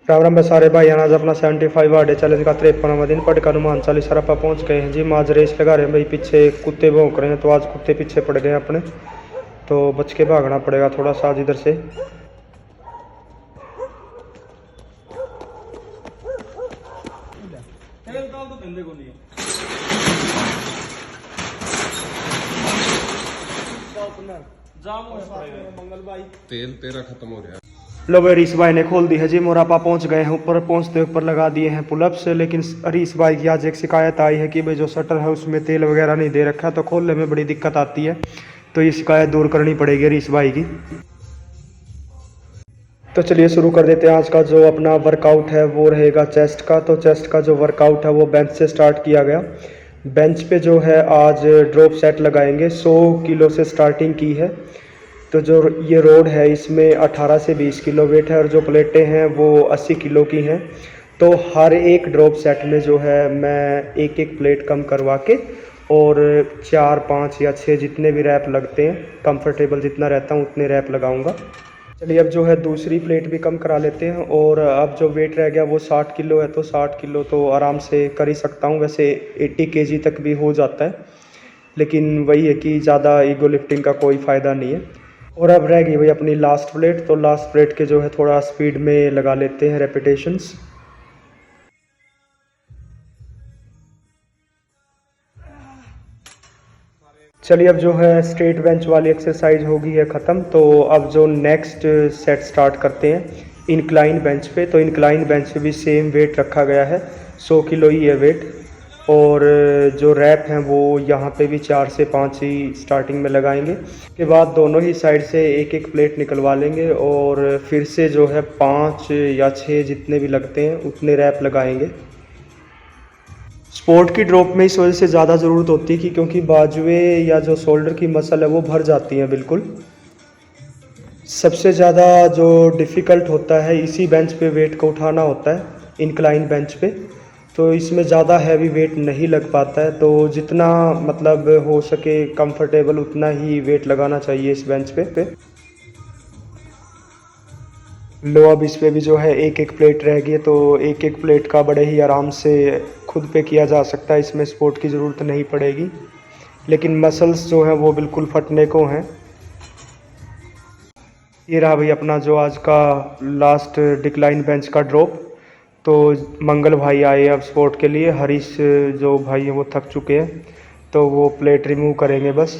राम राम सारे भाई। आज अपना 75 वार्ड चैलेंज का 53वां दिन पट का अनुमान 40 सरपा पहुंच गए हैं जी। आज रेस लगा रहे हैं भाई, पीछे कुत्ते भौंक रहे हैं तो आज कुत्ते पीछे पड़ गए अपने, तो बच के भागना पड़ेगा थोड़ा सा आज इधर से। तेल तेरा खत्म हो गया। लो भाई, हरीश भाई ने खोल दी है जी। मोरापा पहुंच गए हैं ऊपर, पहुंचते ऊपर लगा दिए हैं पुलअप्स। लेकिन हरीश भाई की आज एक शिकायत आई है कि भाई जो शटर है उसमें तेल वगैरह नहीं दे रखा, तो खोलने में बड़ी दिक्कत आती है, तो ये शिकायत दूर करनी पड़ेगी हरीश भाई की। तो चलिए शुरू कर देते हैं। आज का जो अपना वर्कआउट है वो रहेगा चेस्ट का। तो चेस्ट का जो वर्कआउट है वो बेंच से स्टार्ट किया गया। बेंच पे जो है आज ड्रॉप सेट लगाएंगे। 100 किलो से स्टार्टिंग की है। तो जो ये रोड है इसमें 18 से 20 किलो वेट है और जो प्लेटें हैं वो 80 किलो की हैं। तो हर एक ड्रॉप सेट में जो है मैं एक एक प्लेट कम करवा के और 4 5 या 6 जितने भी रैप लगते हैं, कंफर्टेबल जितना रहता हूँ उतने रैप लगाऊंगा। चलिए अब जो है दूसरी प्लेट भी कम करा लेते हैं। और अब जो वेट रह गया वो 60 किलो है, तो 60 किलो तो आराम से कर ही सकता हूँ। वैसे 80 केजी तक भी हो जाता है, लेकिन वही है कि ज़्यादा ईगो लिफ्टिंग का कोई फ़ायदा नहीं है। और अब रह गई भाई अपनी लास्ट प्लेट। तो लास्ट प्लेट के जो है थोड़ा स्पीड में लगा लेते हैं रेपिटेशंस। चलिए अब जो है स्ट्रेट बेंच वाली एक्सरसाइज होगी है ख़त्म। तो अब जो नेक्स्ट सेट स्टार्ट करते हैं इंक्लाइन बेंच पे। तो इंक्लाइन बेंच पे भी सेम वेट रखा गया है, 100 किलो ही है वेट। और जो रैप हैं वो यहाँ पे भी 4 से 5 ही स्टार्टिंग में लगाएंगे। उसके बाद दोनों ही साइड से एक एक प्लेट निकलवा लेंगे और फिर से जो है 5 या 6 जितने भी लगते हैं उतने रैप लगाएंगे। स्पोर्ट की ड्रॉप में इस वजह से ज़्यादा ज़रूरत होती है कि क्योंकि बाजुए या जो शोल्डर की मसल है वो भर जाती हैं बिल्कुल। सबसे ज़्यादा जो डिफ़िकल्ट होता है इसी बेंच पे वेट को उठाना होता है, इंक्लाइन बेंच पे। तो इसमें ज़्यादा हैवी वेट नहीं लग पाता है, तो जितना मतलब हो सके कंफर्टेबल उतना ही वेट लगाना चाहिए इस बेंच पे। लो अब इस पे भी जो है एक एक प्लेट रह गई है, तो एक एक प्लेट का बड़े ही आराम से खुद पे किया जा सकता है, इसमें सपोर्ट की ज़रूरत नहीं पड़ेगी। लेकिन मसल्स जो हैं वो बिल्कुल फटने को हैं। ये रहा भाई अपना जो आज का लास्ट डिक्लाइन बेंच का ड्रॉप। तो मंगल भाई आए अब सपोर्ट के लिए। हरीश जो भाई हैं वो थक चुके हैं, तो वो प्लेट रिमूव करेंगे बस।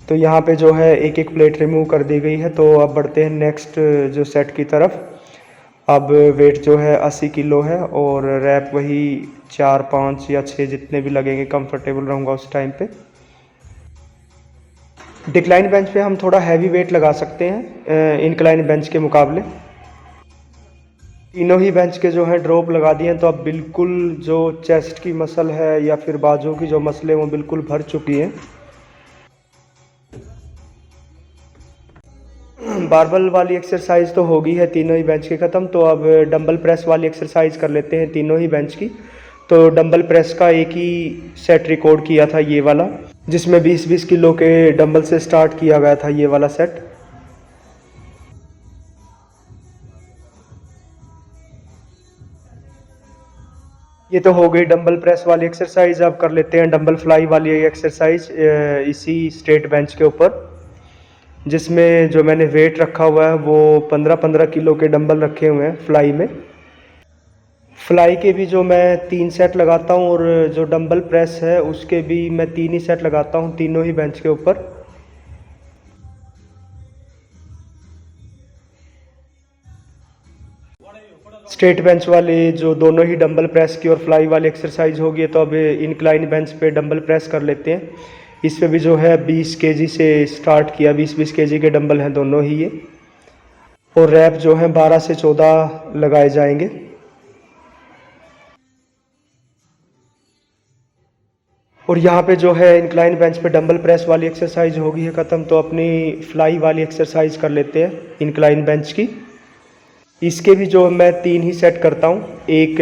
तो यहाँ पे जो है एक एक प्लेट रिमूव कर दी गई है। तो अब बढ़ते हैं नेक्स्ट जो सेट की तरफ। अब वेट जो है 80 किलो है और रैप वही 4 5 या 6 जितने भी लगेंगे, कंफर्टेबल रहूँगा उस टाइम पे। डिक्लाइन बेंच पे हम थोड़ा हैवी वेट लगा सकते हैं इंक्लाइन बेंच के मुकाबले। तीनों ही बेंच के जो है ड्रॉप लगा दिए हैं। तो अब बिल्कुल जो चेस्ट की मसल है या फिर बाजू की जो मसलें वो बिल्कुल भर चुकी हैं। बारबल वाली एक्सरसाइज तो होगी है तीनों ही बेंच की ख़त्म। तो अब डंबल प्रेस वाली एक्सरसाइज कर लेते हैं तीनों ही बेंच की। तो डंबल प्रेस का एक ही सेट रिकॉर्ड किया था ये वाला, जिसमें 20-20 किलो के डंबल से स्टार्ट किया गया था ये वाला सेट। ये तो हो गई डंबल प्रेस वाली एक्सरसाइज। अब कर लेते हैं डंबल फ्लाई वाली एक्सरसाइज इसी स्ट्रेट बेंच के ऊपर, जिसमें जो मैंने वेट रखा हुआ है वो 15-15 किलो के डंबल रखे हुए हैं फ्लाई में। फ्लाई के भी जो मैं 3 सेट लगाता हूँ और जो डंबल प्रेस है उसके भी मैं 3 ही सेट लगाता हूँ तीनों ही बेंच के ऊपर। स्ट्रेट बेंच वाली जो दोनों ही डंबल प्रेस की और फ्लाई वाली एक्सरसाइज होगी। तो अब इंक्लाइन बेंच पे डंबल प्रेस कर लेते हैं। इस पे भी जो है 20 केजी से स्टार्ट किया, 20-20 केजी के डंबल हैं दोनों ही ये। और रैप जो है 12 से 14 लगाए जाएंगे। और यहाँ पे जो है इंक्लाइन बेंच पे डंबल प्रेस वाली एक्सरसाइज होगी है ख़त्म। तो अपनी फ्लाई वाली एक्सरसाइज कर लेते हैं इंक्लाइन बेंच की। इसके भी जो मैं 3 ही सेट करता हूँ, एक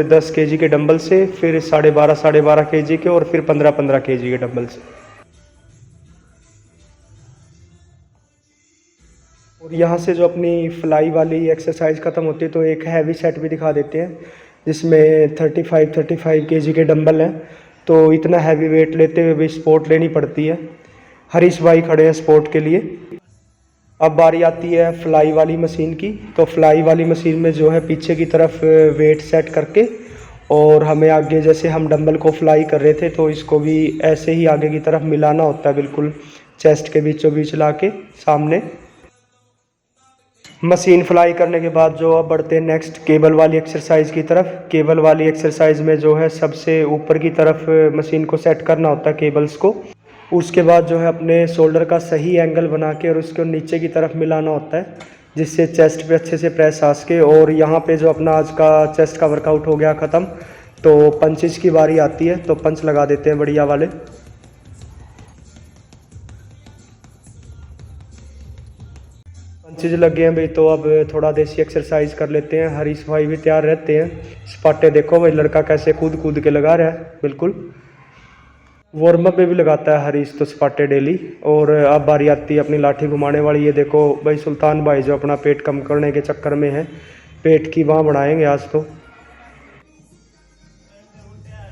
10 केजी के डंबल से, फिर 12.5 केजी के, और फिर 15 केजी के डंबल से। और यहाँ से जो अपनी फ्लाई वाली एक्सरसाइज ख़त्म होती है तो एक हैवी सेट भी दिखा देते हैं, जिसमें 35 केजी के डंबल हैं। तो इतना हैवी वेट लेते हुए भी स्पोर्ट लेनी पड़ती है। हरीश भाई खड़े हैं स्पोर्ट के लिए। अब बारी आती है फ्लाई वाली मशीन की। तो फ्लाई वाली मशीन में जो है पीछे की तरफ वेट सेट करके और हमें आगे, जैसे हम डंबल को फ्लाई कर रहे थे तो इसको भी ऐसे ही आगे की तरफ मिलाना होता है, बिल्कुल चेस्ट के बीचों बीच ला के सामने। मशीन फ्लाई करने के बाद जो अब बढ़ते हैं नेक्स्ट केबल वाली एक्सरसाइज की तरफ। केबल वाली एक्सरसाइज में जो है सबसे ऊपर की तरफ मशीन को सेट करना होता है केबल्स को। उसके बाद जो है अपने शोल्डर का सही एंगल बना के और उसको नीचे की तरफ मिलाना होता है, जिससे चेस्ट पे अच्छे से प्रेस आ सके। और यहाँ पे जो अपना आज का चेस्ट का वर्कआउट हो गया ख़त्म। तो पंचेस की बारी आती है, तो पंच लगा देते हैं बढ़िया वाले। पंचेज लग गए हैं भाई, तो अब थोड़ा देसी एक्सरसाइज कर लेते हैं। हरीश भाई भी तैयार रहते हैं। स्पाटे देखो भाई, लड़का कैसे कूद कूद के लगा रहा है, बिल्कुल वार्म अप में भी लगाता है हरीश तो स्पाटे डेली। और अब बारी आती है अपनी लाठी घुमाने वाली। ये देखो भाई सुल्तान भाई जो अपना पेट कम करने के चक्कर में है, पेट की वहाँ बढ़ाएंगे आज तो।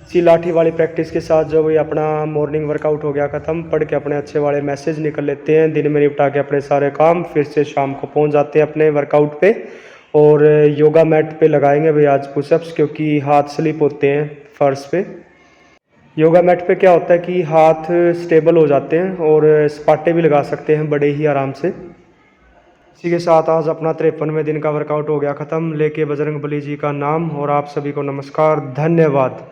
इसी लाठी वाली प्रैक्टिस के साथ जो भाई अपना मॉर्निंग वर्कआउट हो गया ख़त्म। पढ़ के अपने अच्छे वाले मैसेज निकल लेते हैं, दिन में निपटा के अपने सारे काम, फिर से शाम को पहुंच जाते हैं अपने वर्कआउट पे। और योगा मैट पे लगाएंगे भाई आज पुशअप्स, क्योंकि हाथ स्लिप होते हैं फर्श पे। योगा मैट पे क्या होता है कि हाथ स्टेबल हो जाते हैं और स्पाटे भी लगा सकते हैं बड़े ही आराम से। इसी के साथ आज अपना 53वें दिन का वर्कआउट हो गया ख़त्म। लेके बजरंगबली जी का नाम और आप सभी को नमस्कार, धन्यवाद।